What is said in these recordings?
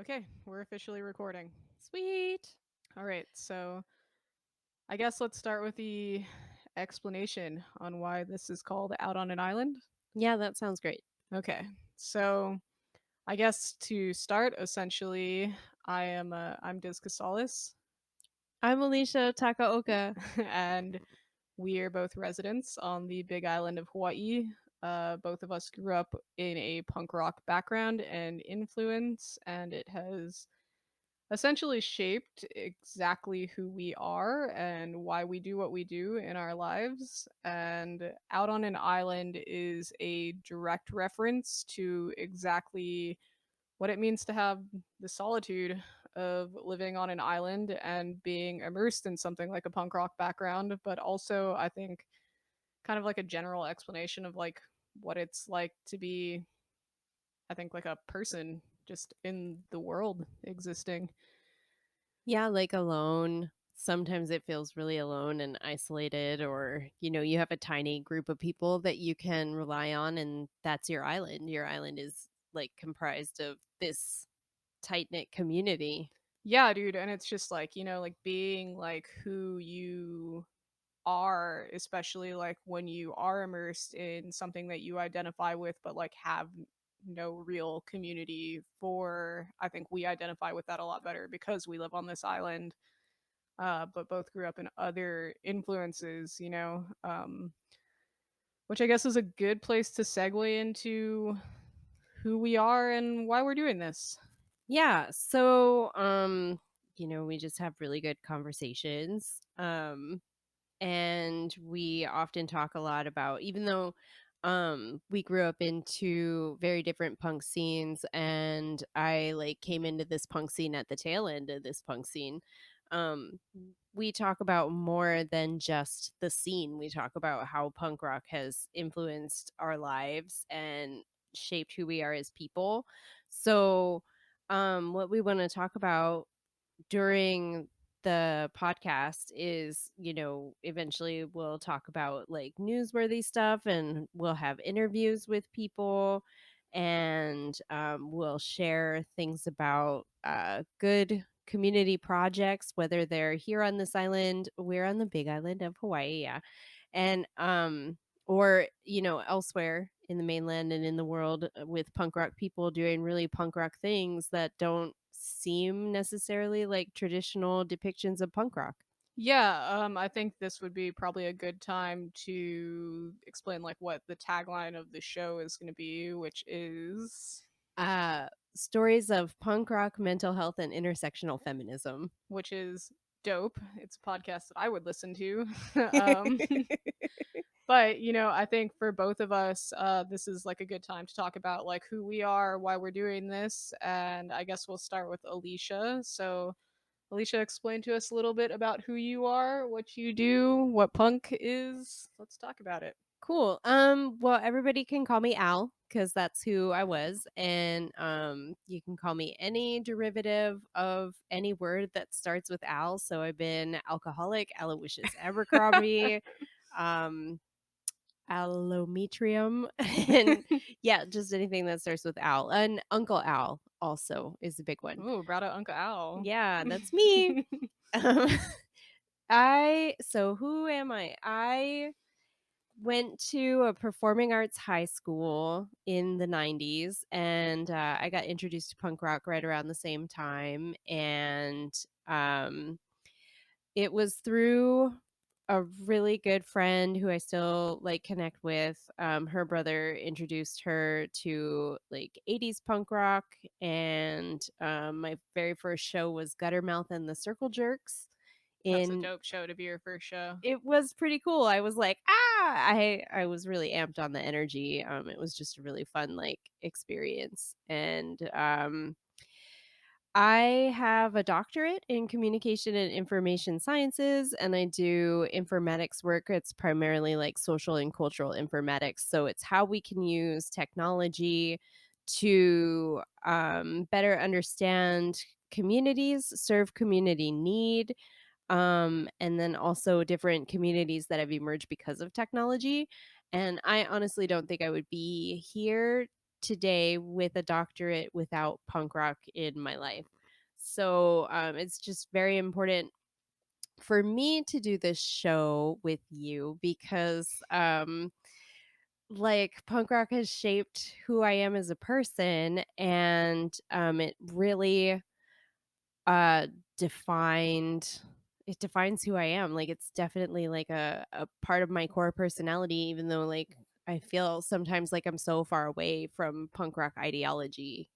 Okay, we're officially recording. Sweet. All right, so I guess let's start with the explanation on why this is called Out on an Island. Yeah, that sounds great. Okay, so I guess to start, essentially, I'm Diz Casalis, I'm Alicia Takaoka. and we are both residents on the Big Island of Hawaii. Both of us grew up in a punk rock background and influence, and it has essentially shaped exactly who we are and why we do what we do in our lives. And Out on an Island is a direct reference to exactly what it means to have the solitude of living on an island and being immersed in something like a punk rock background, but also, I think, kind of like a general explanation of like what it's like to be, I think, like a person just in the world existing. Yeah, like alone. Sometimes it feels really alone and isolated, or, you have a tiny group of people that you can rely on, and that's your island. Your island is like comprised of this tight knit community. Yeah, dude, and it's just like, like being like who you are, especially like when you are immersed in something that you identify with, but like have no real community for. I think we identify with that a lot better because we live on this island, but both grew up in other influences, which I guess is a good place to segue into who we are and why we're doing this. Yeah. So we just have really good conversations. And we often talk a lot about, even though we grew up into very different punk scenes, and I like came into this punk scene at the tail end of this punk scene. We talk about more than just the scene. We talk about how punk rock has influenced our lives and shaped who we are as people. So what we want to talk about during the podcast is, eventually we'll talk about like newsworthy stuff, and we'll have interviews with people, and we'll share things about good community projects, whether they're here on this island. We're on the big island of Hawaii, yeah. And or elsewhere in the mainland and in the world, with punk rock people doing really punk rock things that don't seem necessarily like traditional depictions of punk rock. Yeah, I think this would be probably a good time to explain like what the tagline of the show is going to be, which is uh Stories of punk rock, mental health, and intersectional feminism. which is dope. It's a podcast that I would listen to. um, but I think for both of us, this is like a good time to talk about like who we are, why we're doing this, and I guess we'll start with Alicia. So Alicia, explain to us a little bit about who you are, what you do, what punk is. Let's talk about it. Cool. Well, everybody can call me Al because that's who I was, and you can call me any derivative of any word that starts with Al. So I've been alcoholic, Aloysius Abercrombie, um, Allometrium, and yeah, just anything that starts with Al. And Uncle Al also is a big one. Ooh, brought out Uncle Al. Yeah, that's me. Um, so who am I? I went to a performing arts high school in the 90s, and I got introduced to punk rock right around the same time. And um, it was through a really good friend who I still like connect with. Her brother introduced her to like 80s punk rock, and my very first show was Guttermouth and the Circle Jerks. That's a In dope show to be your first show. It was pretty cool. I was like, I was really amped on the energy. It was just a really fun like experience. And I have a doctorate in communication and information sciences, and I do informatics work. It's primarily like social and cultural informatics. So it's how we can use technology to better understand communities, serve community need, and then also different communities that have emerged because of technology. And I honestly don't think I would be here today with a doctorate without punk rock in my life. So it's just very important for me to do this show with you because like punk rock has shaped who I am as a person, and it really uh defined it defines who I am. Like it's definitely like a part of my core personality, even though like I feel sometimes like I'm so far away from punk rock ideology.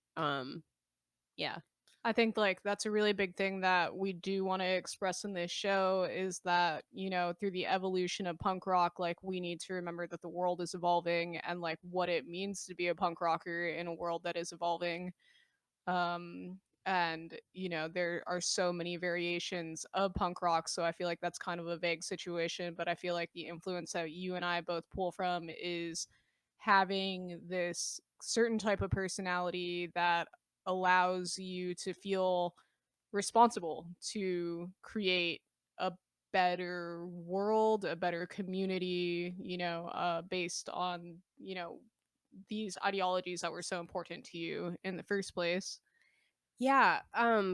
Yeah. I think like that's a really big thing that we do want to express in this show is that, you know, through the evolution of punk rock, like we need to remember that the world is evolving and like what it means to be a punk rocker in a world that is evolving. And you know, there are so many variations of punk rock, so I feel like that's kind of a vague situation, but I feel like the influence that you and I both pull from is having this certain type of personality that allows you to feel responsible to create a better world, a better community, you know, based on, you know, these ideologies that were so important to you in the first place. Yeah,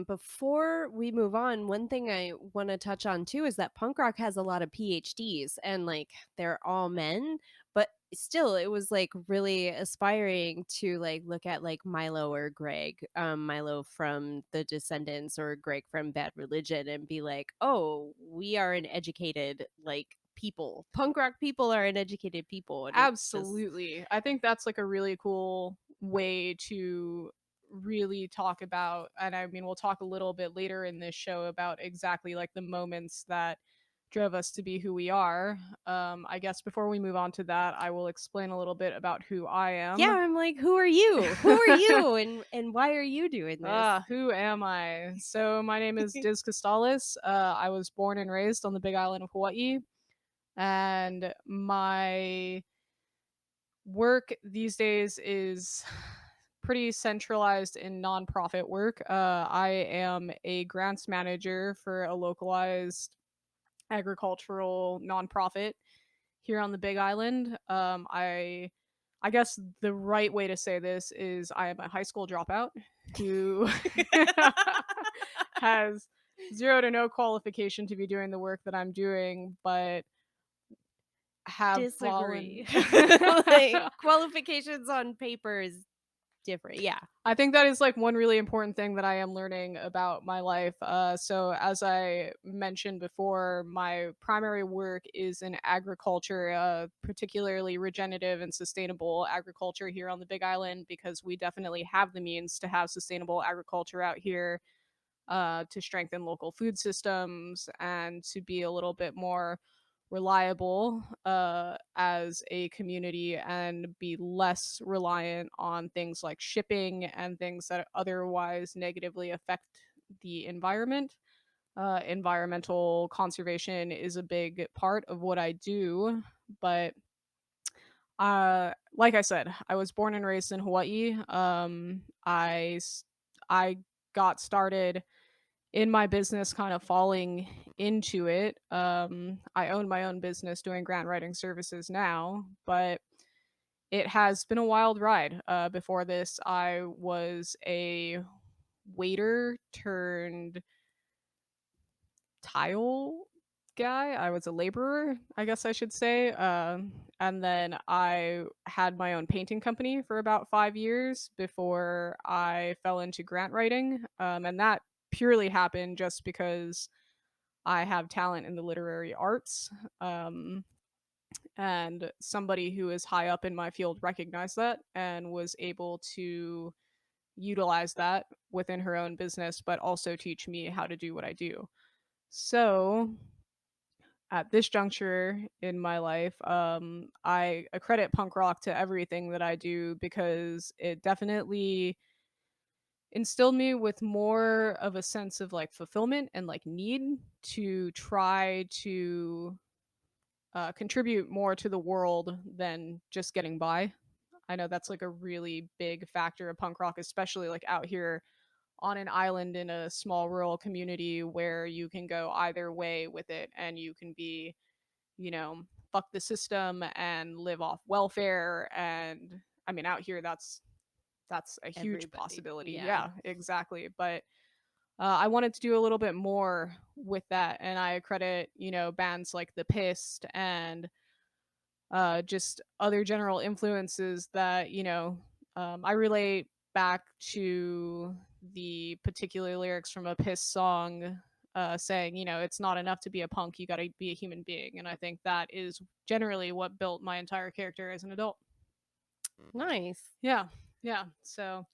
before we move on, one thing I want to touch on too is that punk rock has a lot of PhDs and like they're all men, but still it was like really aspiring to like look at like Milo or Greg, Milo from The Descendants or Greg from Bad Religion and be like, "Oh, we are an educated like people. Punk rock people are an educated people." And it's just Absolutely. I think that's like a really cool way to really talk about, and I mean we'll talk a little bit later in this show about exactly like the moments that drove us to be who we are. I guess before we move on to that, I will explain a little bit about who I yeah, am. I'm like, "Who are you? Who are you? And why are you doing this?" Who am I? So my name is Diz Costales. I was born and raised on the Big Island of Hawaii, and my work these days is pretty centralized in nonprofit work. I am a grants manager for a localized agricultural nonprofit here on the Big Island. I guess the right way to say this is I am a high school dropout who has zero to no qualification to be doing the work that I'm doing, but have fallen. Disagree. Like, qualifications on paper is different. Yeah. I think that is like one really important thing that I am learning about my life. So, as I mentioned before, my primary work is in agriculture, particularly regenerative and sustainable agriculture here on the Big Island, because we definitely have the means to have sustainable agriculture out here, to strengthen local food systems and to be a little bit more reliable as a community and be less reliant on things like shipping and things that otherwise negatively affect the environment. Environmental conservation is a big part of what I do, but like I said, I was born and raised in Hawaii. I got started in my business kind of falling into it. I own my own business doing grant writing services now, but it has been a wild ride. Before this, I was a waiter turned tile guy. I was a laborer, I guess I should say. And then I had my own painting company for about 5 years before I fell into grant writing. And that purely happened just because I have talent in the literary arts. Um, and somebody who is high up in my field recognized that and was able to utilize that within her own business, but also teach me how to do what I do. So, at this juncture in my life, I accredit punk rock to everything that I do because it definitely instilled me with more of a sense of like fulfillment and like need to try to contribute more to the world than just getting by. I know that's like a really big factor of punk rock, especially like out here on an island in a small rural community where you can go either way with it and you can be, you know, fuck the system and live off welfare. And I mean, out here, that's that's a huge everybody. possibility. Yeah. Yeah, exactly. But I wanted to do a little bit more with that, and I credit, bands like The Pissed and just other general influences that, I relate back to the particular lyrics from a Piss song, saying, it's not enough to be a punk, you gotta be a human being. And I think that is generally what built my entire character as an adult. Nice. Yeah, yeah. So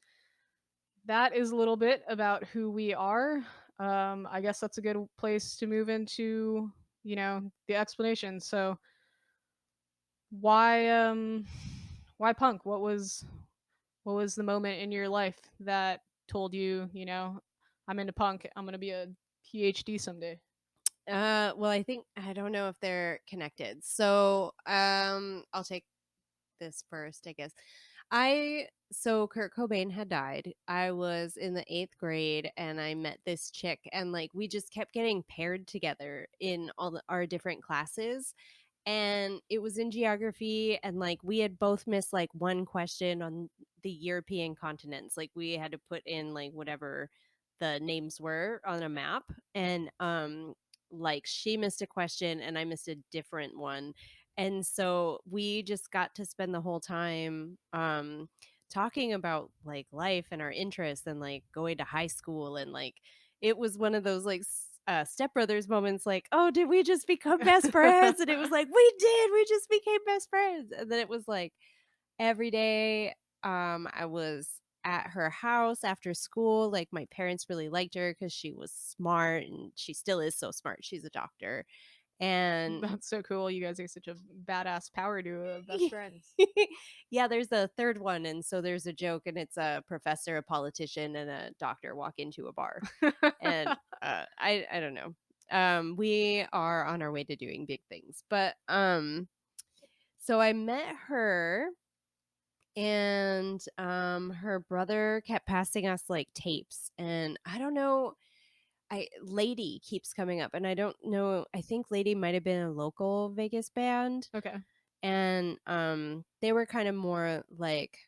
that is a little bit about who we are. I guess that's a good place to move into, the explanation. So why why punk? What was the moment in your life that told you, I'm into punk, I'm going to be a PhD someday? Well, I think I don't know if they're connected. So, I'll take this first, I guess. So Kurt Cobain had died. I was in the 8th grade and I met this chick and like we just kept getting paired together in our different classes, and it was in geography, and like we had both missed like one question on the European continents. Like we had to put in like whatever the names were on a map, and like she missed a question and I missed a different one. And so we just got to spend the whole time talking about like life and our interests and like going to high school, and like it was one of those like Step Brothers moments, like, oh, did we just become best friends? And it was like, we did, we just became best friends. And then it was like every day I was at her house after school. Like my parents really liked her because she was smart, and she still is so smart. She's a doctor. And That's so cool. You guys are such a badass power duo of best friends. yeah, there's a third one. And so there's a joke, and it's a professor, a politician, and a doctor walk into a bar. And I don't know. We are on our way to doing big things. But so I met her, and her brother kept passing us like tapes, and I don't know, I Lady keeps coming up, and I don't know, I think Lady might have been a local Vegas band. Okay. And they were kind of more like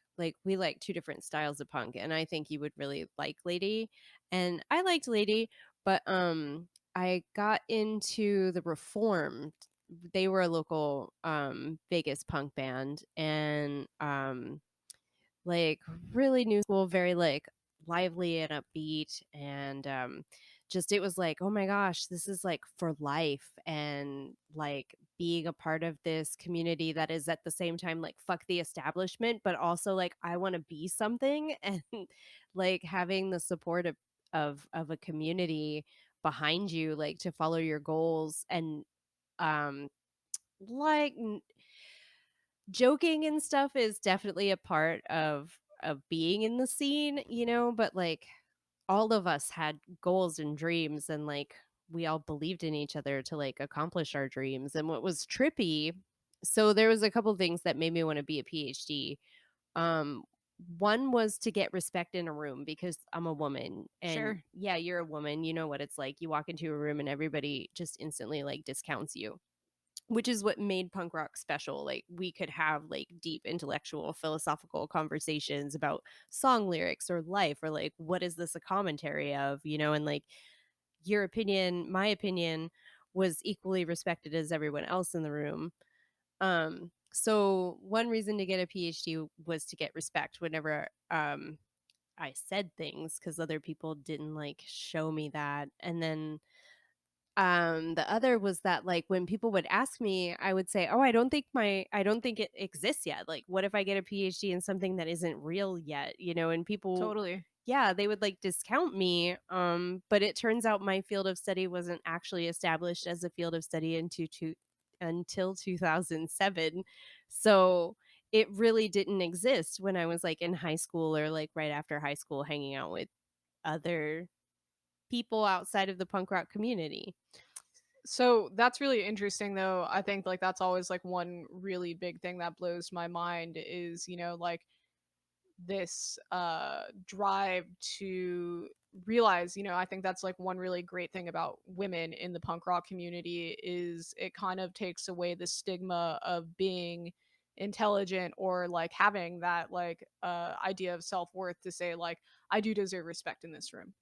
we like two different styles of punk, and I think you would really like Lady, and I liked Lady. But I got into the Reformed. They were a local Vegas punk band, and like really new school, very like lively and upbeat, and just it was like, oh my gosh, this is like for life, and like being a part of this community that is at the same time like fuck the establishment, but also like I want to be something. And like having the support of a community behind you, like to follow your goals, and um like joking and stuff is definitely a part of being in the scene, but like all of us had goals and dreams, and like we all believed in each other to like accomplish our dreams. And what was trippy, so there was a couple things that made me want to be a PhD. Um One was to get respect in a room because I'm a woman, and Sure. yeah, you're a woman, you know what it's like. You walk into a room and everybody just instantly like discounts you, which is what made punk rock special. Like we could have like deep intellectual philosophical conversations about song lyrics or life, or like what is this a commentary of, and like your opinion, my opinion was equally respected as everyone else in the room. So one reason to get a PhD was to get respect whenever I said things, because other people didn't like show me that. And then the other was that like when people would ask me, I would say, oh, I don't think it exists yet. Like what if I get a PhD in something that isn't real yet, and people, Totally. yeah, they would like discount me. But it turns out my field of study wasn't actually established as a field of study until 2007. So it really didn't exist when I was like in high school, or like right after high school, hanging out with other people outside of the punk rock community. So that's really interesting though. I think like that's always like one really big thing that blows my mind is, like this drive to realize, I think that's like one really great thing about women in the punk rock community is it kind of takes away the stigma of being intelligent or like having that like idea of self-worth to say like I do deserve respect in this room,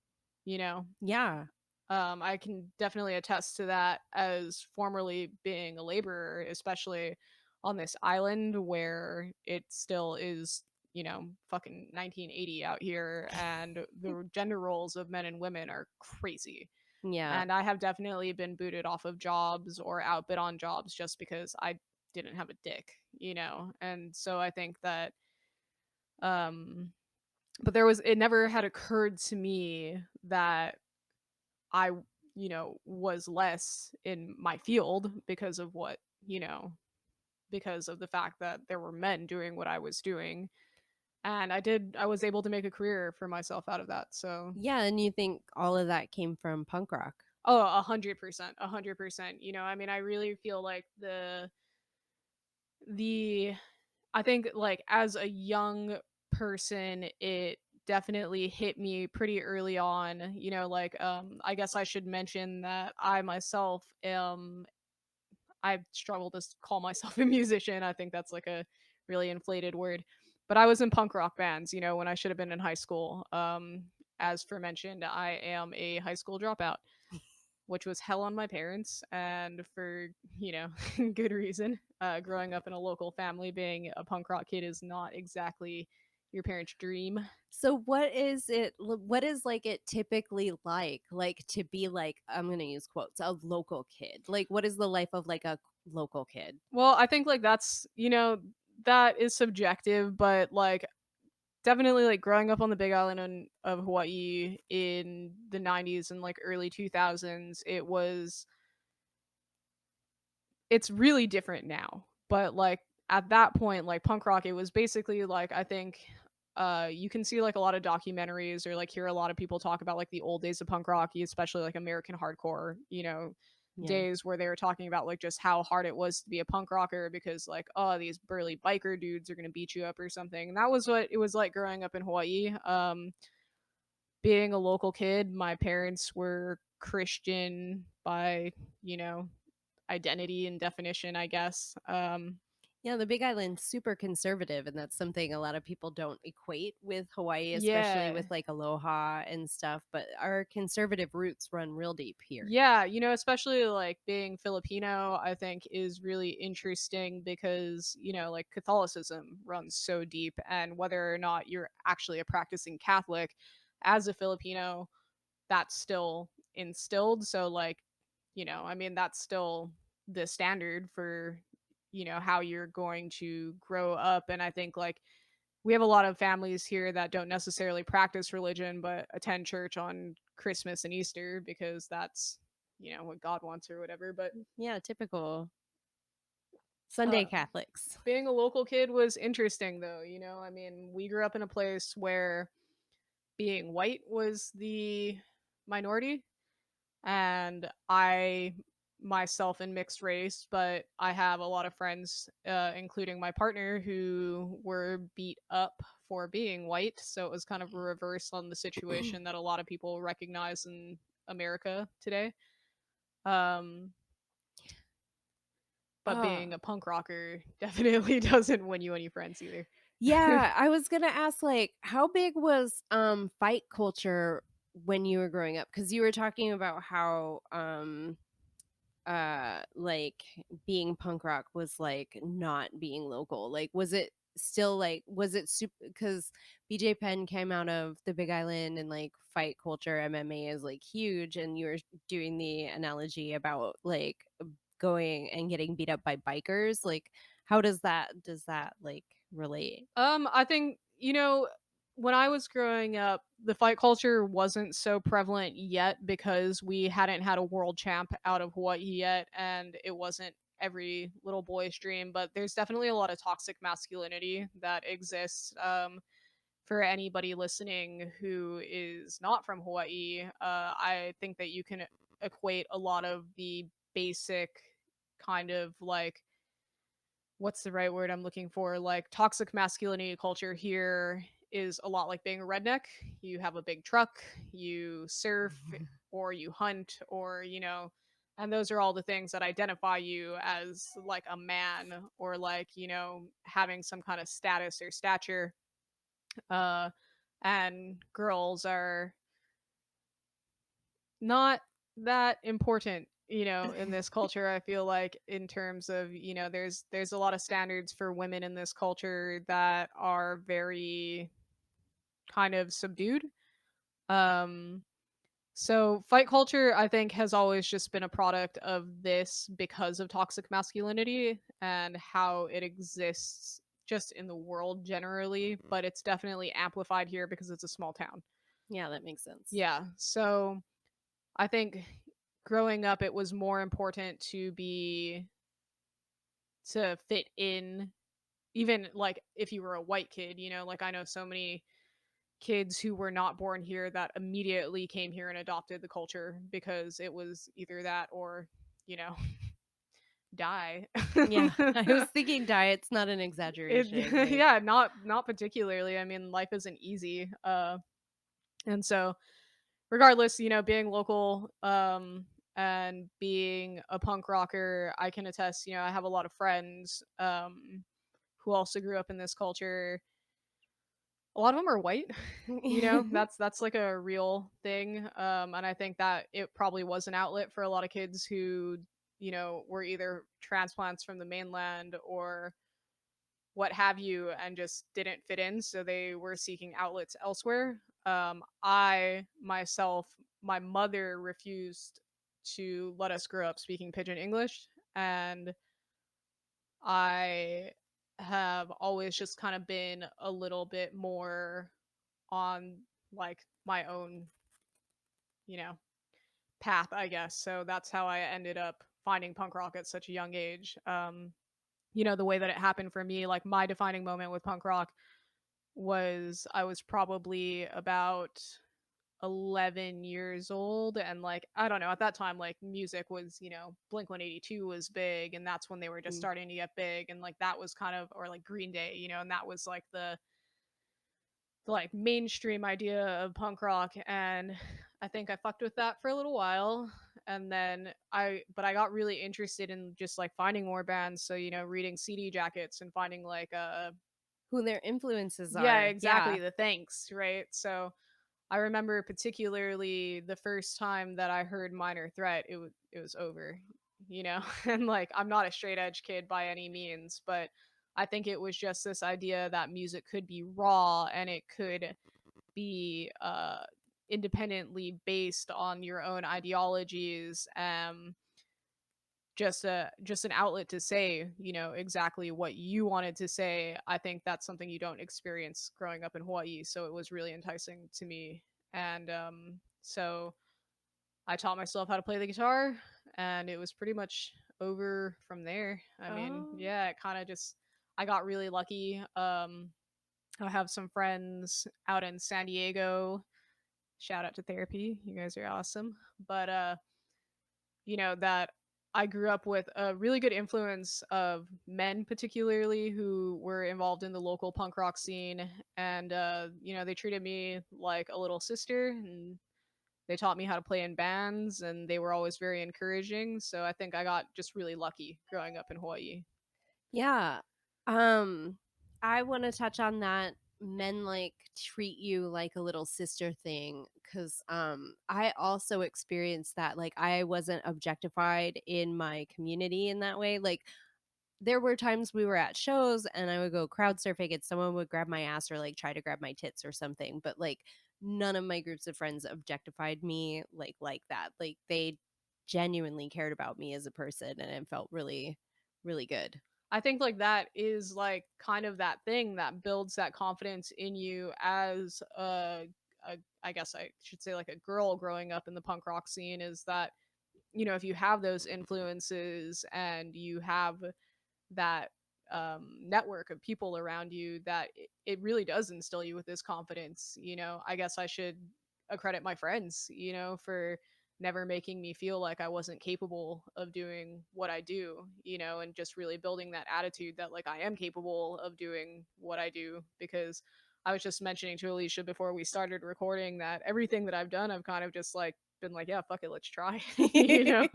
you know. Yeah. I can definitely attest to that as formerly being a laborer, especially on this island where it still is, you know, fucking 1980 out here, and the gender roles of men and women are crazy. Yeah. And I have definitely been booted off of jobs or outbid on jobs just because I didn't have a dick, you know? And so I think that, um, but it never had occurred to me that I, you know, was less in my field because of what, you know, because of the fact that there were men doing what I was doing. And I was able to make a career for myself out of that. So, Yeah, and you think all of that came from punk rock. oh, 100%, 100%. You know, I mean, I really feel like the, I think like as a young person, it definitely hit me pretty early on, you know, like, I guess I should mention that I myself am I struggle to call myself a musician. I think that's like a really inflated word. But I was in punk rock bands, you know, when I should have been in high school. As for mentioned, I am a high school dropout, which was hell on my parents, and for, you know, good reason. Growing up in a local family, being a punk rock kid is not exactly your parents' dream. So what is like it typically like to be like I'm going to use quotes a local kid? Like what is the life of like a local kid? Well, I think like that's, you know, that is subjective, but like definitely like growing up on the big island of Hawaii in the 90s and like early 2000s, it's really different now. But like at that point, like punk rock, it was basically like I think you can see like a lot of documentaries or like hear a lot of people talk about like the old days of punk rock, especially like American hardcore, you know, Yeah. days where they were talking about like just how hard it was to be a punk rocker because like oh these burly biker dudes are gonna beat you up or something. And that was what it was like growing up in Hawaii. Being a local kid, my parents were Christian by, you know, identity and definition, I guess. Yeah, the Big Island's super conservative, and that's something a lot of people don't equate with Hawaii, especially Yeah. with like aloha and stuff. But our conservative roots run real deep here. Yeah, you know, especially like being Filipino, I think is really interesting because, you know, like Catholicism runs so deep, and whether or not you're actually a practicing Catholic as a Filipino, that's still instilled. So like, you know, I mean that's still the standard for, you know, how you're going to grow up. And I think like we have a lot of families here that don't necessarily practice religion but attend church on Christmas and Easter because that's, you know, what God wants or whatever. But Yeah, typical uh Sunday Catholics. being a local kid was interesting though, you know. I mean, we grew up in a place where being white was the minority, and I myself in mixed race, but I have a lot of friends, including my partner, who were beat up for being white. So it was kind of a reverse on the situation that a lot of people recognize in America today. Um, but Oh, being a punk rocker definitely doesn't win you any friends either. yeah, I was gonna ask, like, how big was fight culture when you were growing up? Because you were talking about how like being punk rock was like not being local. Like was it still like was it super because BJ Penn came out of the Big Island and like fight culture MMA is like huge and you were doing the analogy about like going and getting beat up by bikers. Like how does that like relate? I think, you know, when I was growing up, the fight culture wasn't so prevalent yet because we hadn't had a world champ out of Hawaii yet, and it wasn't every little boy's dream. But there's definitely a lot of toxic masculinity that exists. For anybody listening who is not from Hawaii, I think that you can equate a lot of the basic kind of like what's the right word I'm looking for? Like toxic masculinity culture here is a lot like being a redneck. You have a big truck, you surf or you hunt or, you know, And those are all the things that identify you as like a man, or like, you know, having some kind of status or stature. uh and girls are not that important, you know, in this culture. I feel like, in terms of, you know, there's a lot of standards for women in this culture that are very kind of subdued. um so fight culture, I think, has always just been a product of this because of toxic masculinity and how it exists just in the world generally, but it's definitely amplified here because it's a small town. Yeah, that makes sense. Yeah, so I think growing up, it was more important to fit in, even like if you were a white kid, you know, like I know so many kids who were not born here that immediately came here and adopted the culture because it was either that or, you know, die. Yeah, I was thinking diet's not an it, exaggeration. Like, yeah, not particularly. I mean, life isn't easy. And so regardless, you know, being local, and being a punk rocker, I can attest, you know, I have a lot of friends who also grew up in this culture. A lot of them are white. You know, that's like a real thing. And I think that it probably was an outlet for a lot of kids who, you know, were either transplants from the mainland or what have you, and just didn't fit in, so they were seeking outlets elsewhere. I myself, my mother refused to let us grow up speaking pidgin English, and I have always just kind of been a little bit more on like my own, you know, path, I guess. So that's how I ended up finding punk rock at such a young age. You know, the way that it happened for me, like my defining moment with punk rock was I was probably about 11 years old, and like I don't know, at that time like music was, you know, Blink 182 was big, and that's when they were just mm, starting to get big, and like that was kind of, or like Green Day, you know, and that was like the like mainstream idea of punk rock. And I think I fucked with that for a little while, and then I got really interested in just like finding more bands, so you know, reading CD jackets and finding like who their influences yeah, are. exactly, Yeah. the thanks, right? So I remember particularly the first time that I heard Minor Threat, it was over, you know? And like I'm not a straight edge kid by any means, but I think it was just this idea that music could be raw and it could be independently based on your own ideologies, just an outlet to say, you know, exactly what you wanted to say. I think that's something you don't experience growing up in Hawaii, so it was really enticing to me. And so I taught myself how to play the guitar, and it was pretty much over from there. I mean, Oh. yeah, it kind of just, I got really lucky. I have some friends out in San Diego. Shout out to therapy, you guys are awesome. But you know, that I grew up with a really good influence of men, particularly who were involved in the local punk rock scene, and you know, they treated me like a little sister, and they taught me how to play in bands, and they were always very encouraging. So I think I got just really lucky growing up in Hawaii. Yeah. Um, I want to touch on that men like treat you like a little sister thing, cuz I also experienced that. Like, I wasn't objectified in my community in that way. Like, there were times we were at shows and I would go crowd surfing and someone would grab my ass or like try to grab my tits or something, but like none of my groups of friends objectified me like that. Like, they genuinely cared about me as a person and it felt really really good. I think like that is like kind of that thing that builds that confidence in you as a I guess I should say like a girl growing up in the punk rock scene, is that, you know, if you have those influences and you have that network of people around you, that it really does instill you with this confidence. You know, I guess I should accredit my friends, you know, for never making me feel like I wasn't capable of doing what I do, you know, and just really building that attitude that like I am capable of doing what I do. Because I was just mentioning to Alicia before we started recording that everything that I've done, I've kind of just like been like, yeah, fuck it, let's try, you know?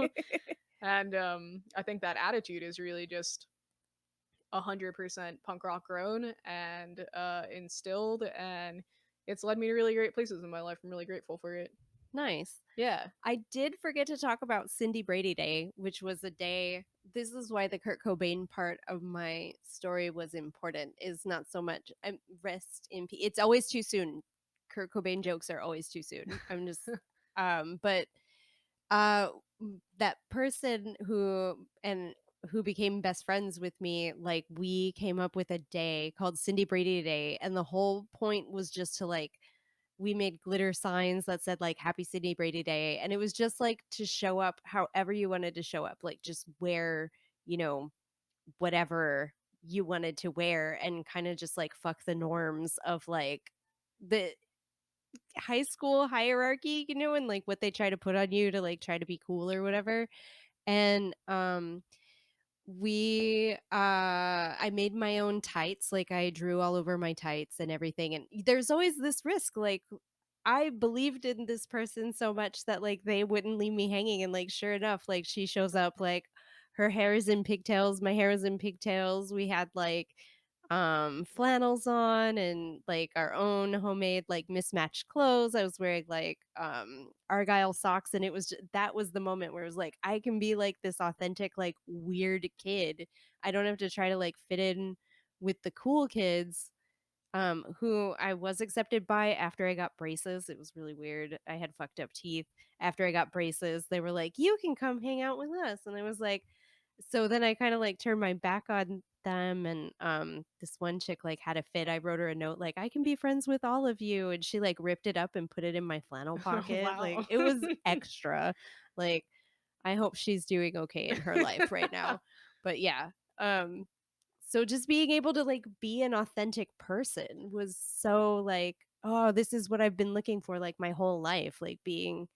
And I think that attitude is really just 100% punk rock grown and instilled, and it's led me to really great places in my life. I'm really grateful for it. Nice. Yeah. I did forget to talk about Cindy Brady Day, which was a day. This is why the Kurt Cobain part of my story was important. Is not so much rest in peace. It's always too soon. Kurt Cobain jokes are always too soon. I'm just, but uh, that person who became best friends with me, like we came up with a day called Cindy Brady Day, and the whole point was just to like we made glitter signs that said like happy Sydney Brady Day. And it was just like to show up however you wanted to show up, like just wear, you know, whatever you wanted to wear and kind of just like fuck the norms of like the high school hierarchy, you know, and like what they try to put on you to like try to be cool or whatever. And I made my own tights, like I drew all over my tights and everything, and there's always this risk, like I believed in this person so much that like they wouldn't leave me hanging, and like sure enough, like she shows up, like her hair is in pigtails, my hair is in pigtails. We had like flannels on and like our own homemade like mismatched clothes. I was wearing like argyle socks, and it was that was the moment where it was like I can be like this authentic like weird kid. I don't have to try to like fit in with the cool kids, who I was accepted by after I got braces. It was really weird. I had fucked up teeth. After I got braces, they were like, "You can come hang out with us," and I was like, so then I kind of like turned my back on them, and this one chick like had a fit. I wrote her a note like, "I can be friends with all of you," and she like ripped it up and put it in my flannel pocket. Like Wow. it was extra. Like I hope she's doing okay in her life right now. But yeah, um so just being able to like be an authentic person was so like, oh, this is what I've been looking for like my whole life, like being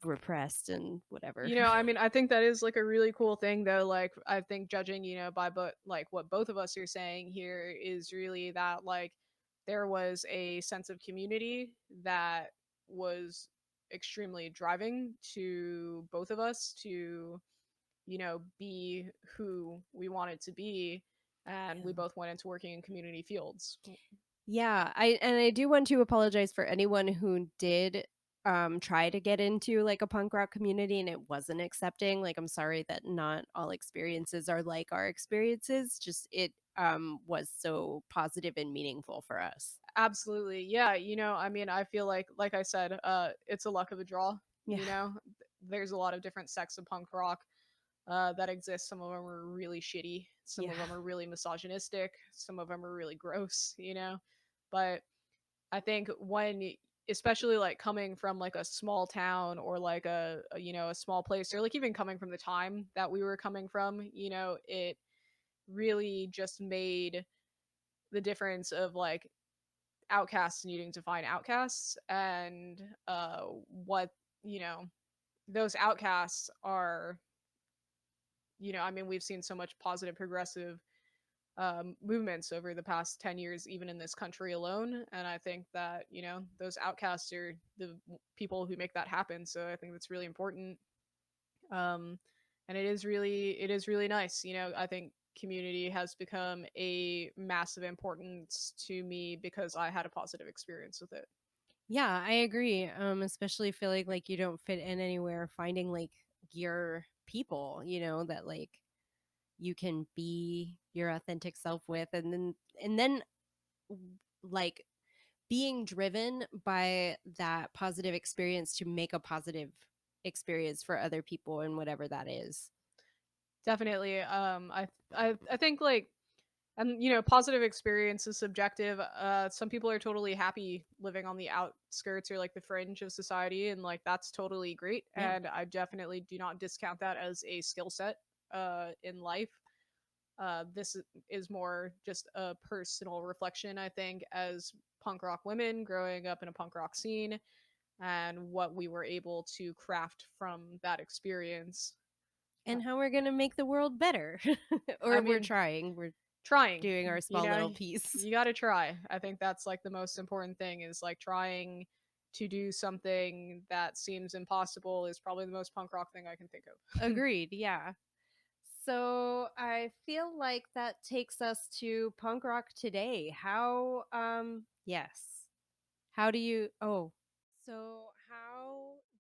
repressed and whatever. I mean, I think that is like a really cool thing though. Like I think judging, by but like what both of us are saying here is really that like there was a sense of community that was extremely driving to both of us to, be who we wanted to be, and we Yeah. both went into working in community fields. Yeah, I do want to apologize for anyone who did try to get into like a punk rock community and it wasn't accepting. Like I'm sorry that not all experiences are like our experiences. Just it was so positive and meaningful for us. Absolutely. Yeah, I mean, I feel like I said, it's a luck of the draw, Yeah. There's a lot of different sects of punk rock that exist. Some of them are really shitty, some Yeah. of them are really misogynistic, some of them are really gross. But I think when, especially like coming from like a small town or like a small place, or like even coming from the time that we were coming from, it really just made the difference of like outcasts needing to find outcasts, and what, you know those outcasts are. I mean, we've seen so much positive progressive movements over the past 10 years, even in this country alone, and I think that, those outcasts are the people who make that happen, so I think that's really important. um and it is really nice. I think community has become a massive importance to me because I had a positive experience with it. Yeah, I agree. Especially feeling like you don't fit in anywhere, finding like your people, you know, that like you can be your authentic self with, and then like being driven by that positive experience to make a positive experience for other people and whatever that is. Definitely. I think like, and positive experience is subjective. Some people are totally happy living on the outskirts or like the fringe of society, and like that's totally great. Yeah. And I definitely do not discount that as a skill set in life. This is more just a personal reflection, I think, as punk rock women growing up in a punk rock scene, and what we were able to craft from that experience. Uh, And how we're going to make the world better. I Or we're mean, trying. We're trying, doing our you small know, little piece. you got to try. I think that's like the most important thing is like trying to do something that seems impossible is probably the most punk rock thing I can think of. Agreed. Yeah. So I feel like that takes us to punk rock today. Yes. How do you how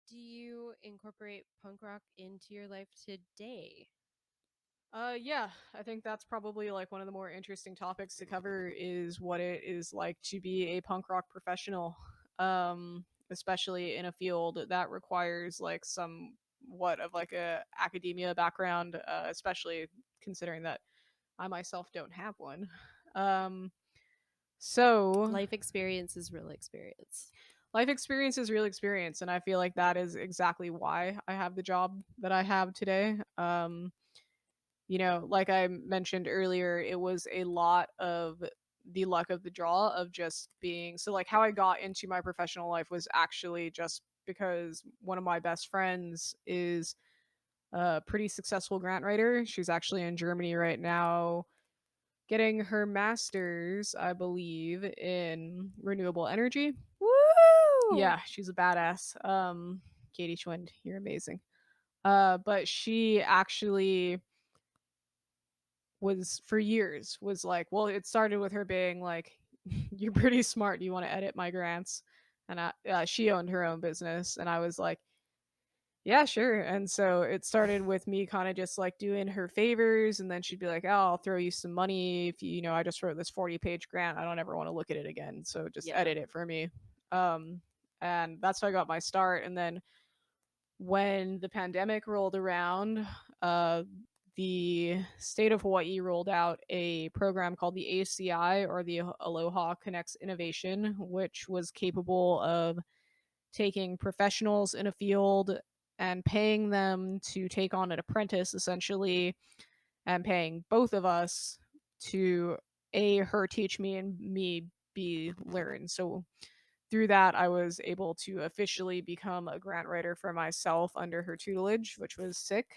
do you incorporate punk rock into your life today? Yeah, I think that's probably like one of the more interesting topics to cover is what it is like to be a punk rock professional, especially in a field that requires like somewhat of like a academia background, especially considering that I myself don't have one. Um, so Life experience is real experience. life experience is real experience, and I feel like that is exactly why I have the job that I have today. Like I mentioned earlier, it was a lot of the luck of the draw of just being so like how I got into my professional life was actually just because one of my best friends is a pretty successful grant writer. She's actually in Germany right now getting her master's, I believe, in renewable energy. Woo! Yeah, she's a badass. Katie Schwind, you're amazing. But she actually was for years was like, well, it started with her being like, "You're pretty smart. Do you want to edit my grants?" And she owned her own business, and I was like, "Yeah, sure." And so it started with me kind of just like doing her favors, and then she'd be like, "Oh, I'll throw you some money if I just wrote this 40-page grant. I don't ever want to look at it again, so just Yeah. edit it for me." Um, and that's how I got my start. And then when the pandemic rolled around, uh, the state of Hawaii rolled out a program called the ACI or the Aloha Connects Innovation, which was capable of taking professionals in a field and paying them to take on an apprentice essentially and paying both of us to her teach me and me b learn. So through that, I was able to officially become a grant writer for myself under her tutelage, which was sick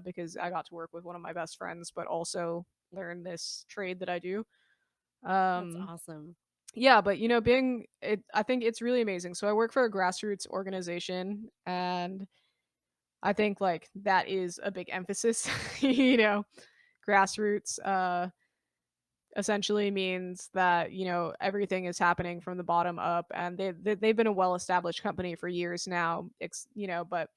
because I got to work with one of my best friends, but also learn this trade that I do. That's Um, awesome. yeah, but being it, I think it's really amazing. So I work for a grassroots organization, and I think like that is a big emphasis. Grassroots. Essentially means that everything is happening from the bottom up, and they've been a well established company for years now, but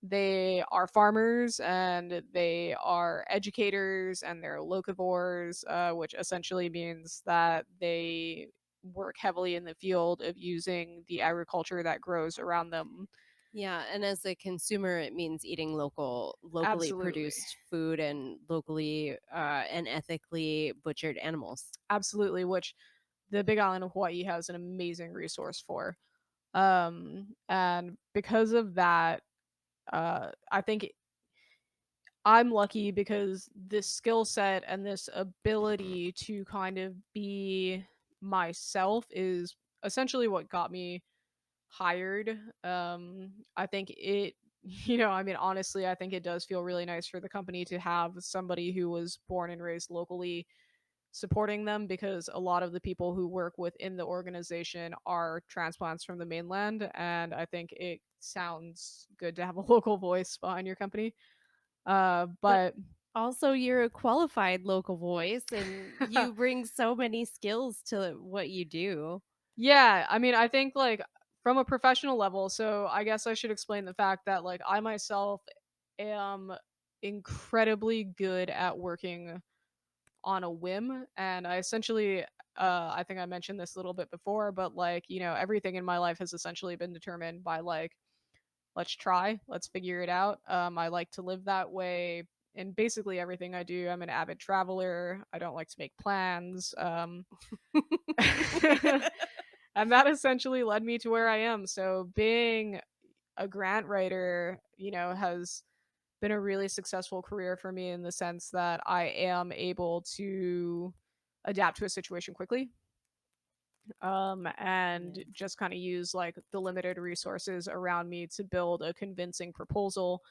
they are farmers and they are educators and they're locavores, which essentially means that they work heavily in the field of using the agriculture that grows around them. Yeah, and as a consumer, it means eating locally Absolutely. produced food and locally and ethically butchered animals. Absolutely, which the Big Island of Hawaii has an amazing resource for. And because of that, I think I'm lucky because this skill set and this ability to kind of be myself is essentially what got me hired. I think it, I mean, honestly, I think it does feel really nice for the company to have somebody who was born and raised locally supporting them because a lot of the people who work within the organization are transplants from the mainland. And I think it sounds good to have a local voice behind your company. But But also, you're a qualified local voice and you bring so many skills to what you do. yeah, I mean, I think like from a professional level, so I guess I should explain the fact that like I myself am incredibly good at working on a whim, and I essentially I think I mentioned this a little bit before, but like, everything in my life has essentially been determined by like let's try, let's figure it out. I like to live that way in basically everything I do. I'm an avid traveler. I don't like to make plans. And that essentially led me to where I am. So being a grant writer, has been a really successful career for me in the sense that I am able to adapt to a situation quickly, and Nice. just kind of use like the limited resources around me to build a convincing proposal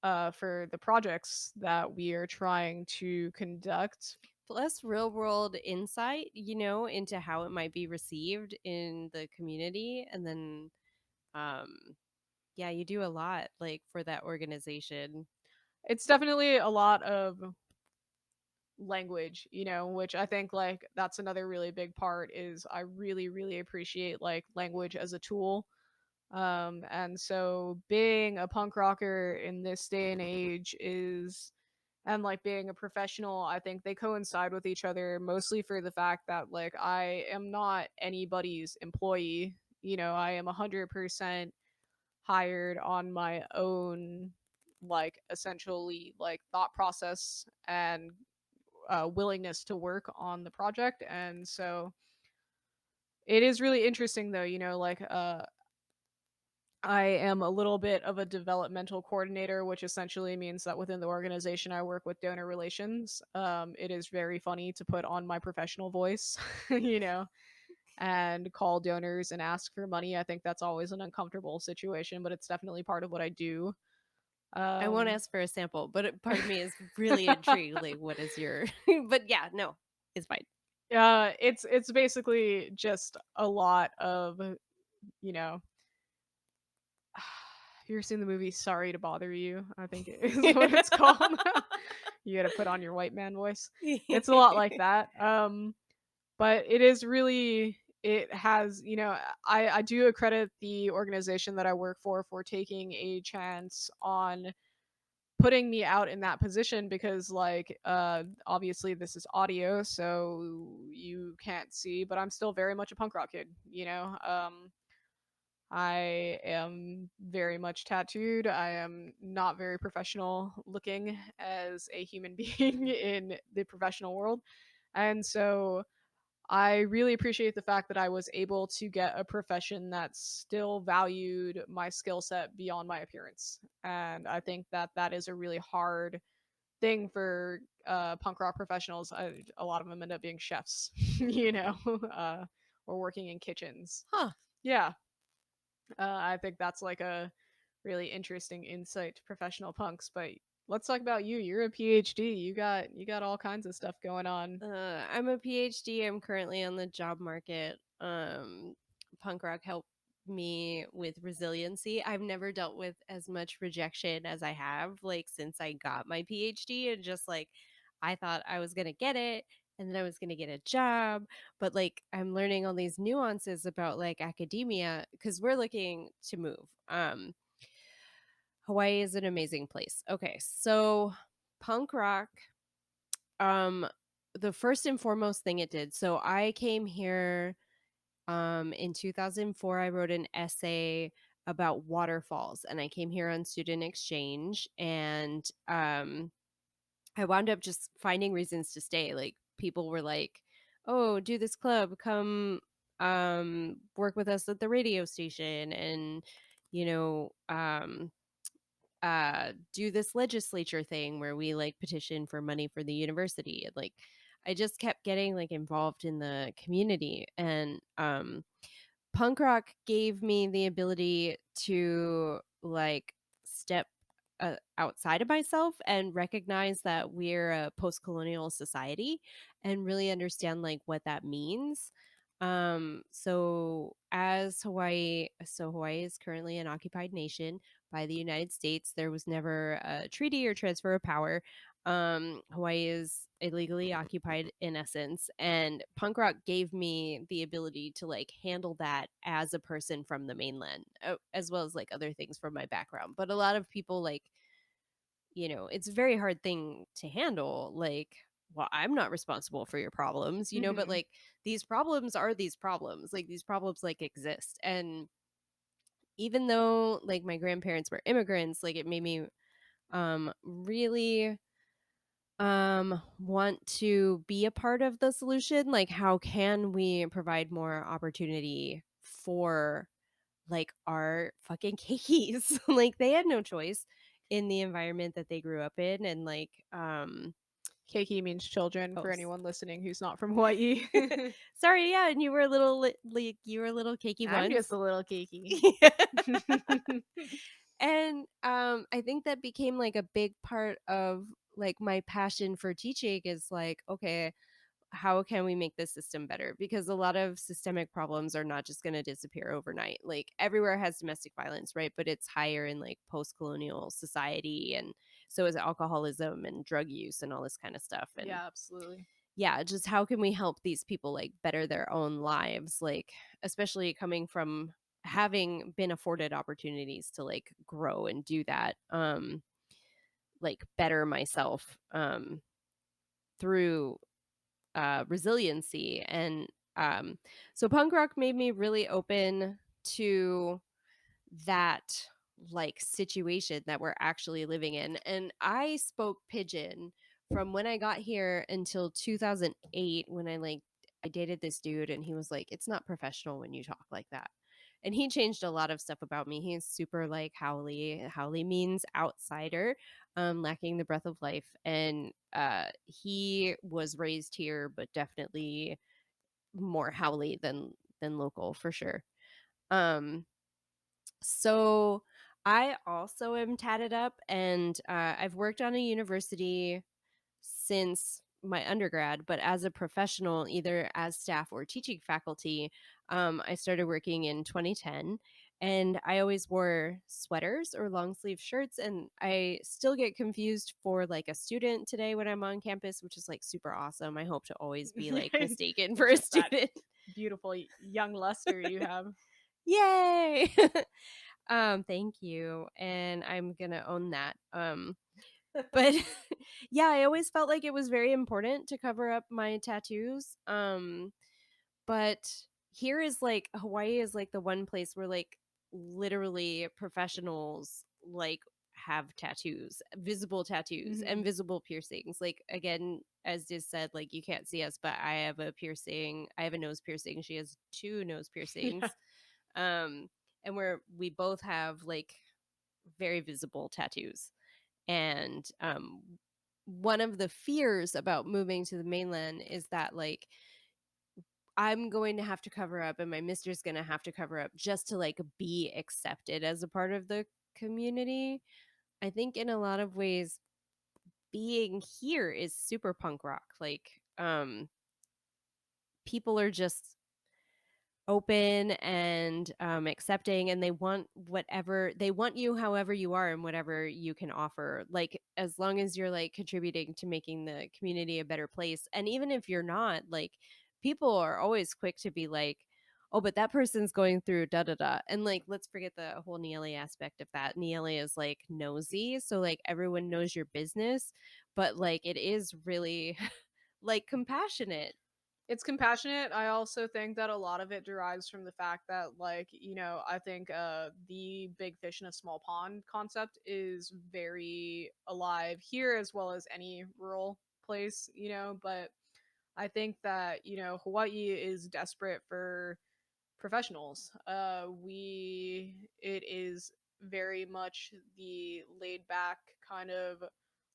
for the projects that we are trying to conduct. plus real world insight, into how it might be received in the community. And then, um, yeah, you do a lot like for that organization. It's definitely a lot of language, which I think like that's another really big part is I really, really appreciate like language as a tool. And so being a punk rocker in this day and age is and like being a professional, I think they coincide with each other mostly for the fact that like I am not anybody's employee. I am 100% hired on my own like essentially like thought process and willingness to work on the project. And so it is really interesting though, like I am a little bit of a developmental coordinator, which essentially means that within the organization I work with donor relations. It is very funny to put on my professional voice, you know, and call donors and ask for money. I think that's always an uncomfortable situation, but it's definitely part of what I do. I won't Um, ask for a sample, but part of me is really intrigued. Like, what is your? But yeah, no, it's fine. it's basically just a lot of you know have you ever seen the movie Sorry to Bother You? I think it is what it's called. You gotta put on your white man voice. It's a lot like that. But it is really it has, I do accredit the organization that I work for taking a chance on putting me out in that position because like obviously this is audio so you can't see, but I'm still very much a punk rock kid. I am very much tattooed. I am not very professional looking as a human being in the professional world. And so I really appreciate the fact that I was able to get a profession that still valued my skill set beyond my appearance. And I think that that is a really hard thing for punk rock professionals. A lot of them end up being chefs, or working in kitchens. Huh. Yeah, I think that's like a really interesting insight to professional punks. But let's talk about you. You're a PhD. You got all kinds of stuff going on. I'm a PhD. I'm currently on the job market. Punk rock helped me with resiliency. I've never dealt with as much rejection as I have, like, since I got my PhD. And just like, I thought I was going to get it and then I was going to get a job. But like, I'm learning all these nuances about like academia because we're looking to move. Hawaii is an amazing place. Okay. So, punk rock, um, the first and foremost thing it did. So I came here in 2004. I wrote an essay about waterfalls, and I came here on student exchange, and I wound up just finding reasons to stay. Like, people were like, "Oh, do this club, come work with us at the radio station," and you know, do this legislature thing where we like petition for money for the university. And like, I just kept getting like involved in the community. And punk rock gave me the ability to like step outside of myself and recognize that we're a post-colonial society and really understand like what that means. So Hawaii is currently an occupied nation by the United States. There was never a treaty or transfer of power. Hawaii is illegally occupied in essence, and punk rock gave me the ability to like handle that as a person from the mainland, as well as like other things from my background. But a lot of people like, it's a very hard thing to handle. Like, well, I'm not responsible for your problems, but Hmm. like these problems are these problems. Like, these problems like exist. And even though like my grandparents were immigrants, like it made me really want to be a part of the solution. Like, how can we provide more opportunity for like our fucking keikis? Like, they had no choice in the environment that they grew up in. And like, Keiki means children oh for anyone listening who's not from Hawaii. sorry, yeah, and you were a little like, you were a little cakey I'm once. just a little Keiki. And I think that became like a big part of like my passion for teaching is like, okay, how can we make this system better? Because a lot of systemic problems are not just going to disappear overnight. Like everywhere has domestic violence, right? But it's higher in like post colonial society. And so is alcoholism and drug use and all this kind of stuff. And Yeah, absolutely. yeah, just how can we help these people like better their own lives? Like, especially coming from having been afforded opportunities to like grow and do that, like better myself through resiliency. And um, so punk rock made me really open to that like situation that we're actually living in. And I spoke pidgin from when I got here until 2008 when I dated this dude and he was like, it's not professional when you talk like that. And he changed a lot of stuff about me. He's super like howly. Howly means outsider, lacking the breath of life. And he was raised here, but definitely more howly than local for sure. Um, so I also am tatted up, and I've worked on a university since my undergrad, but as a professional, either as staff or teaching faculty, I started working in 2010. And I always wore sweaters or long sleeve shirts. And I still get confused for like a student today when I'm on campus, which is like super awesome. I hope to always be like mistaken for It's a just that student. beautiful young luster you have. Yay! Thank you. And I'm gonna own that. But yeah, I always felt like it was very important to cover up my tattoos. But here is like Hawaii is like the one place where like literally professionals like have tattoos, visible tattoos and Hmm. visible piercings. Like again, as Diz said, like you can't see us, but I have a piercing. I have a nose piercing. She has two nose Yeah. piercings. Um, and we both have like very visible tattoos. And one of the fears about moving to the mainland is that like I'm going to have to cover up and my mister's going to have to cover up just to like be accepted as a part of the community. I think in a lot of ways being here is super punk rock. Like people are just open and accepting, and they want you however you are and whatever you can offer, like as long as you're like contributing to making the community a better place. And even if you're not, like people are always quick to be like, oh, but that person's going through da da da. And like let's forget the whole Neely aspect of that. Neely is like nosy, so like everyone knows your business, but like it is really like compassionate. It's compassionate. I also think that a lot of it derives from the fact that, like, I think the big fish in a small pond concept is very alive here as well as any rural place, but I think that, Hawaii is desperate for professionals. It is very much the laid back kind of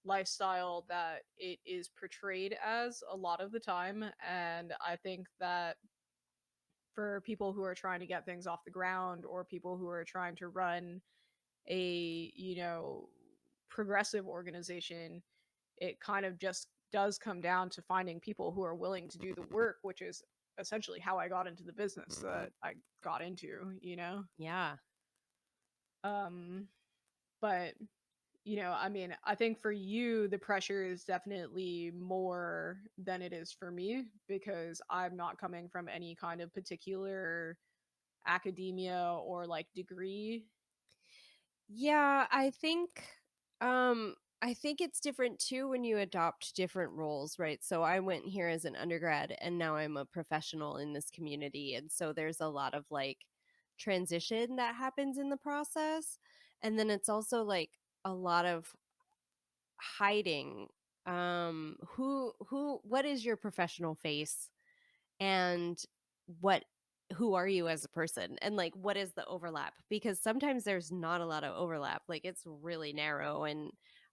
lifestyle that it is portrayed as a lot of the time. And I think that for people who are trying to get things off the ground or people who are trying to run a, progressive organization, it kind of just does come down to finding people who are willing to do the work, which is essentially how I got into the business that I got into. Yeah. Um, but I mean, I think for you, the pressure is definitely more than it is for me because I'm not coming from any kind of particular academia or like degree. Yeah, I think it's different too when you adopt different roles, right? So I went here as an undergrad and now I'm a professional in this community, and so there's a lot of like transition that happens in the process. And then it's also like a lot of hiding what is your professional face, and what who are you as a person, and like what is the overlap, because sometimes there's not a lot of overlap, like it's really narrow. And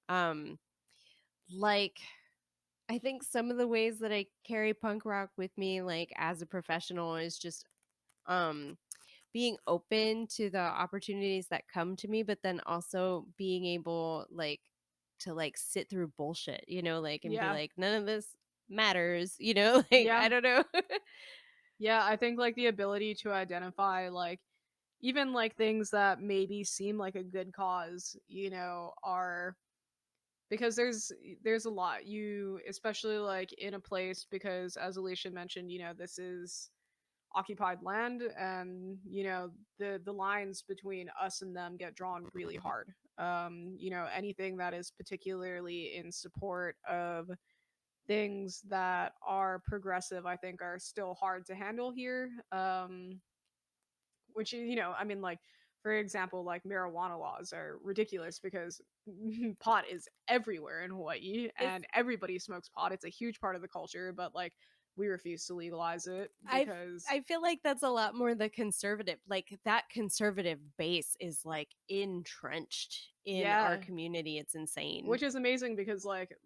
um like I think some of the ways that I carry punk rock with me like as a professional is just um being open to the opportunities that come to me, but then also being able like to like sit through bullshit, like and be Yeah. like none of this matters, like Yeah. I don't know. Yeah, I think like the ability to identify like even like things that maybe seem like a good cause, are because there's a lot. You especially like in a place because as Alicia mentioned, this is occupied land and the lines between us and them get drawn really hard. Anything that is particularly in support of things that are progressive I think are still hard to handle here. Which I mean, like, for example, like marijuana laws are ridiculous because pot is everywhere in Hawaii It's and everybody smokes pot. It's a huge part of the culture, but like we refuse to legalize it I f- because I feel like that's a lot more the conservative, like that conservative base is like entrenched in our yeah, community. It's insane. which is amazing because like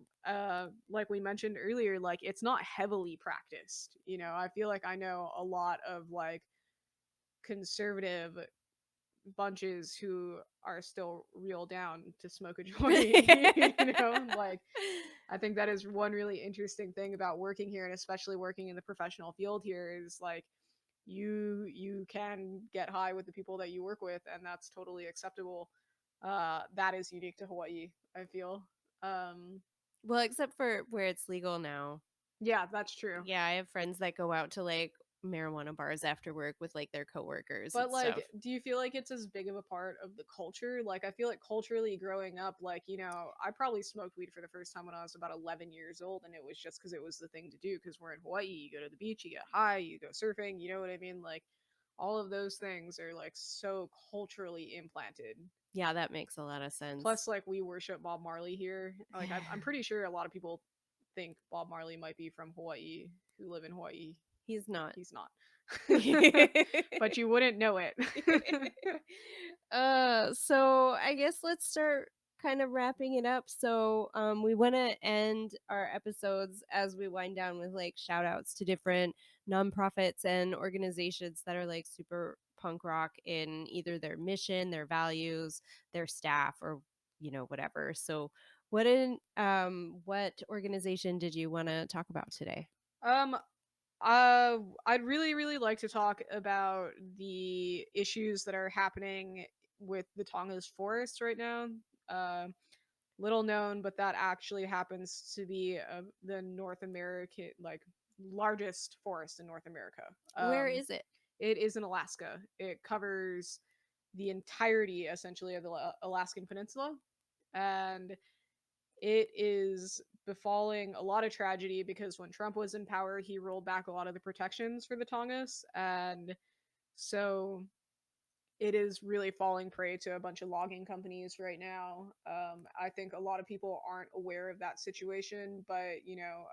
we mentioned earlier, like it's not heavily practiced. I feel like I know a lot of like conservative bunches who are still real down to smoke a joint. Like I think that is one really interesting thing about working here and especially working in the professional field here is like you can get high with the people that you work with and that's totally acceptable. That is unique to Hawaii, I feel. um Well, except for where it's legal now. yeah, that's true. Yeah, I have friends that go out to like marijuana bars after work with like their coworkers and But like, stuff. do you feel like it's as big of a part of the culture? Like, I feel like culturally growing up, like, I probably smoked weed for the first time when I was about 11 years old, and it was just because it was the thing to do. Because we're in Hawaii, you go to the beach, you get high, you go surfing, you know what I mean? Like, all of those things are like so culturally implanted. Yeah, that makes a lot of sense. Plus, like, we worship Bob Marley here. Like, I'm pretty sure a lot of people think Bob Marley might be from Hawaii who live in Hawaii. He's not. He's not. But you wouldn't know it. So I guess let's start kind of wrapping it up. So we want to end our episodes as we wind down with like shout outs to different nonprofits and organizations that are like super punk rock in either their mission, their values, their staff, or whatever. So what organization did you want to talk about today? um I'd really, really like to talk about the issues that are happening with the Tonga's forests right now. Uh, Little known, but that actually happens to be the North American, like, largest forest in North America. Where is it? It is in Alaska. It covers the entirety, essentially, of the Alaskan Peninsula, and it is befalling a lot of tragedy because when Trump was in power, he rolled back a lot of the protections for the Tongass, and so it is really falling prey to a bunch of logging companies right now. I think a lot of people aren't aware of that situation, but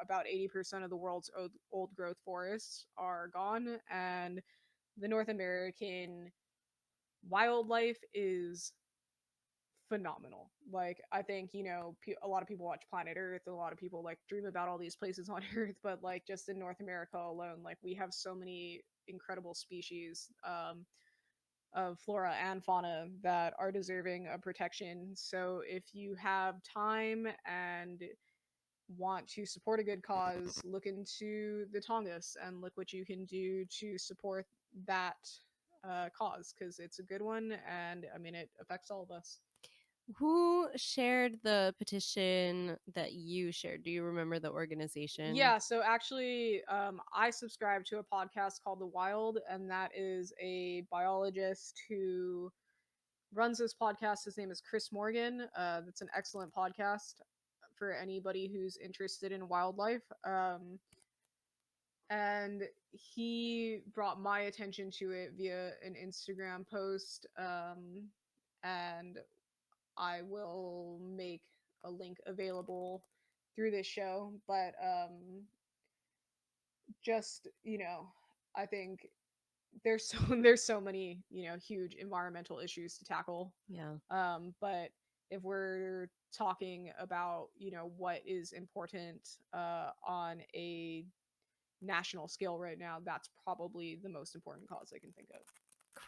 about 80% of the world's old growth forests are gone, and the North American wildlife is phenomenal. Like I think a lot of people watch Planet Earth, a lot of people like dream about all these places on Earth, but like just in North America alone, like we have so many incredible species of flora and fauna that are deserving of protection. So if you have time and want to support a good cause, look into the Tongass and look what you can do to support that cause because it's a good one and I mean it affects all of us. Who shared the petition that you shared? Do you remember the organization? Yeah, so actually, I subscribe to a podcast called The Wild, and that is a biologist who runs this podcast. His name is Chris Morgan. That's an excellent podcast for anybody who's interested in wildlife. And he brought my attention to it via an Instagram post. And I will make a link available through this show. But just I think there's so there's so many huge environmental issues to tackle. Yeah. But if we're talking about what is important on a national scale right now, that's probably the most important cause I can think of.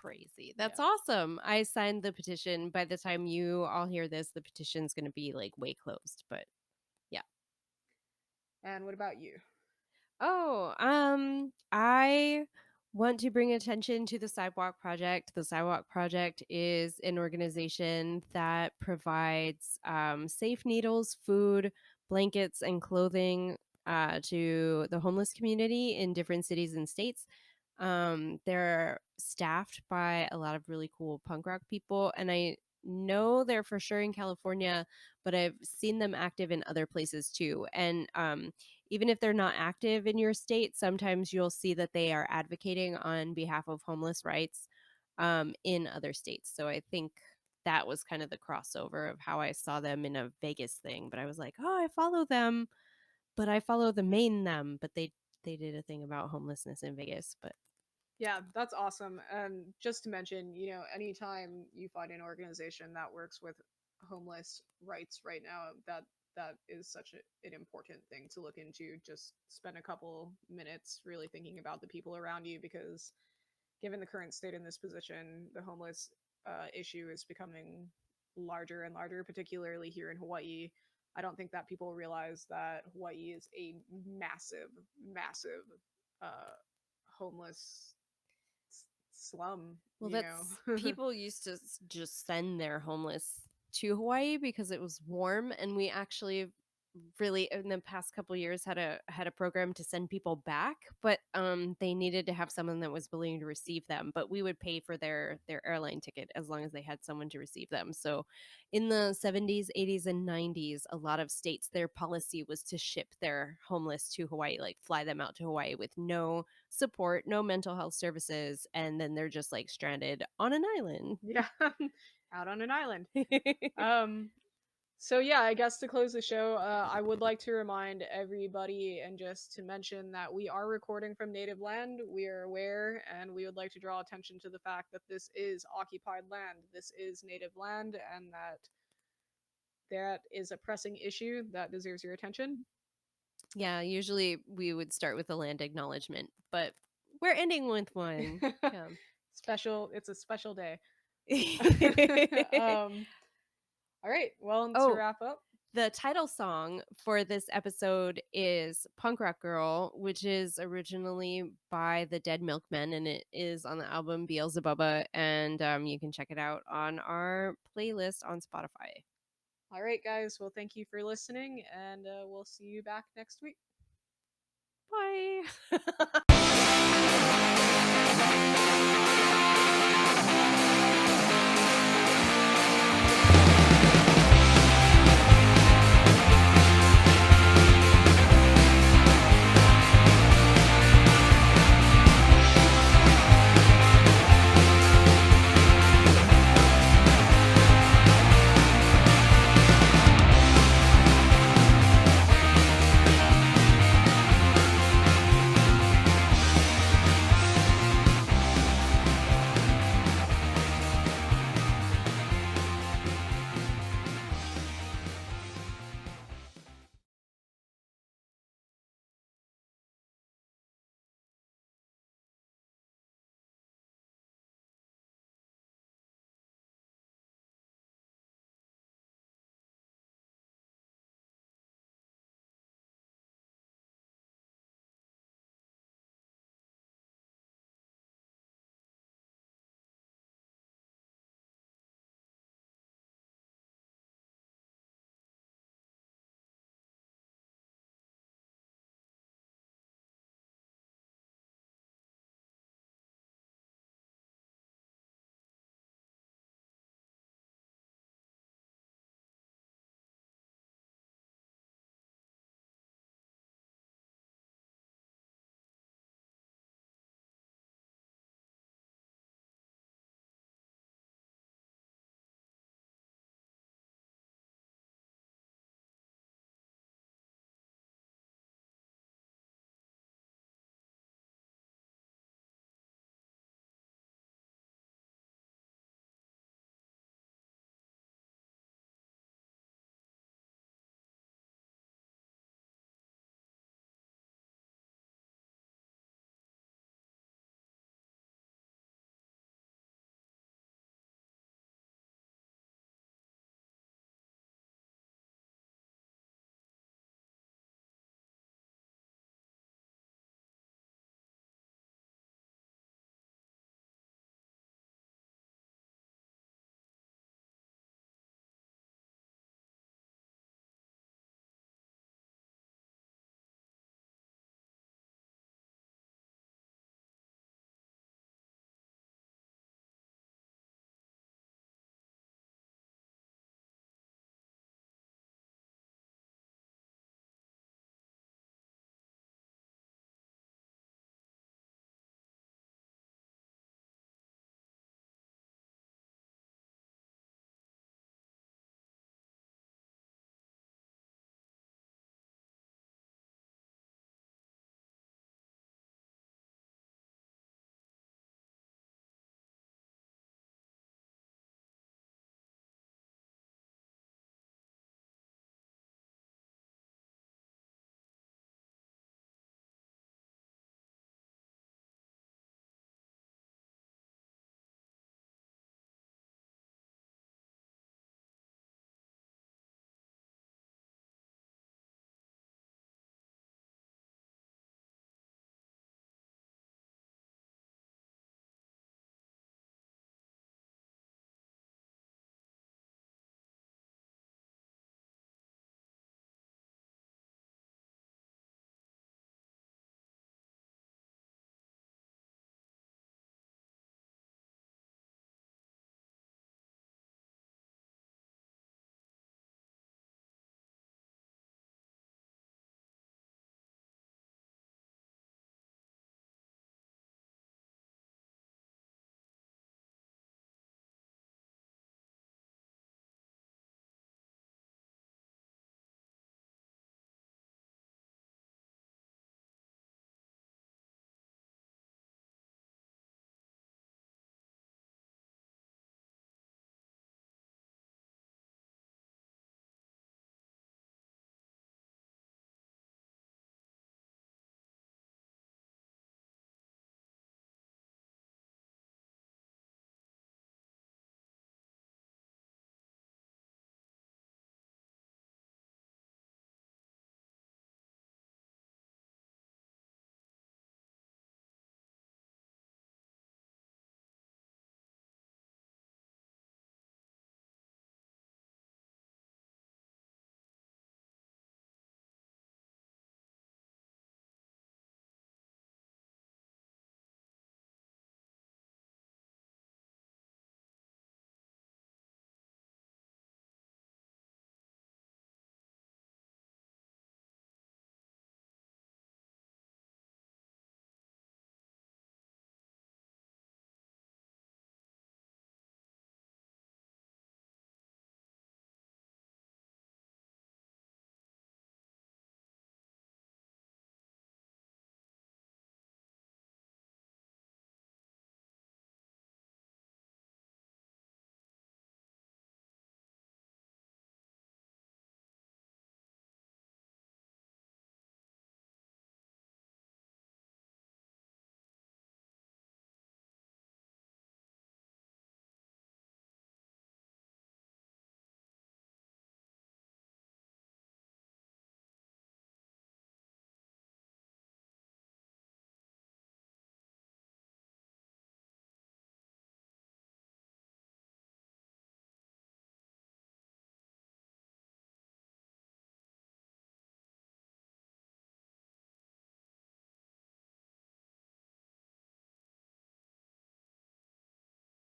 crazy. That's Yeah. awesome. I signed the petition. By the time you all hear this, the petition's going to be like way closed, but yeah. And what about you? Oh, I want to bring attention to the Sidewalk Project. The Sidewalk Project is an organization that provides safe needles, food, blankets, and clothing to the homeless community in different cities and states. They're staffed by a lot of really cool punk rock people, and I know they're for sure in California, but I've seen them active in other places too. And even if they're not active in your state, sometimes you'll see that they are advocating on behalf of homeless rights in other states. So I think that was kind of the crossover of how I saw them in a Vegas thing. But I was like, oh, I follow them, but I follow the main them. But they did a thing about homelessness in Vegas. But Yeah, that's awesome. And just to mention, anytime you find an organization that works with homeless rights right now, that is such an important thing to look into. Just spend a couple minutes really thinking about the people around you, because given the current state in this position, the homeless issue is becoming larger and larger, particularly here in Hawaii. I don't think that people realize that Hawaii is a massive, massive uh, homeless slum. well, that's people used to just send their homeless to Hawaii because it was warm, and we actually really in the past couple years had a program to send people back, but they needed to have someone that was willing to receive them, but we would pay for their airline ticket as long as they had someone to receive them. So in the 70s, 80s, and 90s, a lot of states, their policy was to ship their homeless to Hawaii, like fly them out to Hawaii with no support, no mental health services, and then they're just like stranded on an island. Yeah, out on an island. Um, So yeah, I guess to close the show, I would like to remind everybody and just to mention that we are recording from native land. We are aware, and we would like to draw attention to the fact that this is occupied land. This is native land, and that is a pressing issue that deserves your attention. Yeah, usually we would start with a land acknowledgement, but we're ending with one. Yeah. Special. It's a special day. um. All right. Well, to Oh, wrap up, the title song for this episode is Punk Rock Girl, which is originally by the Dead Milkmen, and it is on the album Beelzebubba, and you can check it out on our playlist on Spotify. all right, guys. Well, thank you for listening, and we'll see you back next week. Bye.